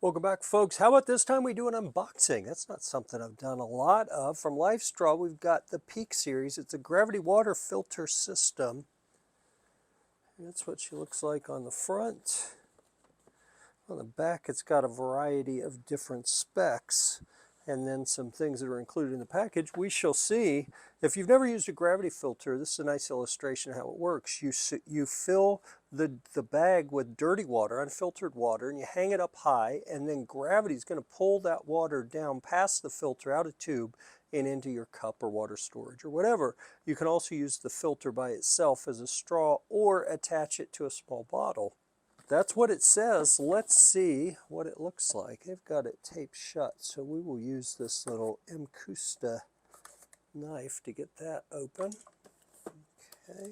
Welcome back, folks. How about this time we do an unboxing? That's not something I've done a lot of. From LifeStraw, we've got the Peak series. It's a gravity water filter system. That's what she looks like on the front. On the back, it's got a variety of different specs and then some things that are included in the package. We shall see. If you've never used a gravity filter, this is a nice illustration of how it works. You fill the bag with dirty water, unfiltered water, and you hang it up high, and then gravity is going to pull that water down past the filter out a tube and into your cup or water storage or whatever. You can also use the filter by itself as a straw or attach it to a small bottle. That's what it says. Let's see what it looks like. They've got it taped shut, so we will use this little M-Custa knife to get that open. Okay.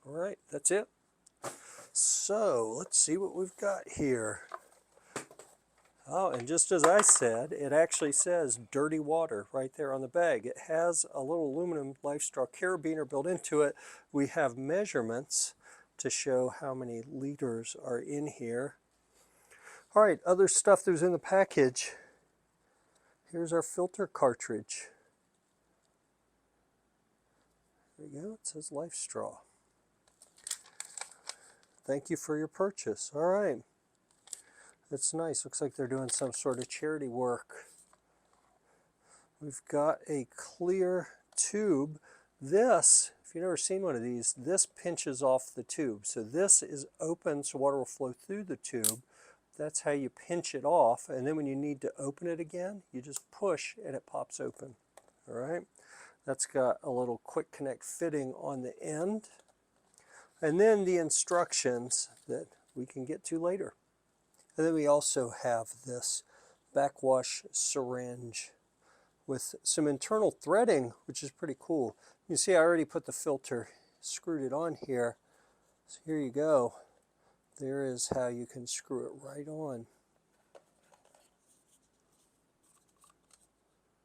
All right, that's it. So let's see what we've got here. Oh, and just as I said, it actually says dirty water right there on the bag. It has a little aluminum LifeStraw carabiner built into it. We have measurements to show how many liters are in here. All right, other stuff that was in the package. Here's our filter cartridge. There you go, it says LifeStraw. Thank you for your purchase. All right. That's nice. Looks like they're doing some sort of charity work. We've got a clear tube. This, if you've never seen one of these, this pinches off the tube. So this is open so water will flow through the tube. That's how you pinch it off. And then when you need to open it again, you just push and it pops open. All right. That's got a little quick connect fitting on the end. And then the instructions that we can get to later. And then we also have this backwash syringe with some internal threading, which is pretty cool. You see I already put the filter, screwed it on here. So here you go. There is how you can screw it right on.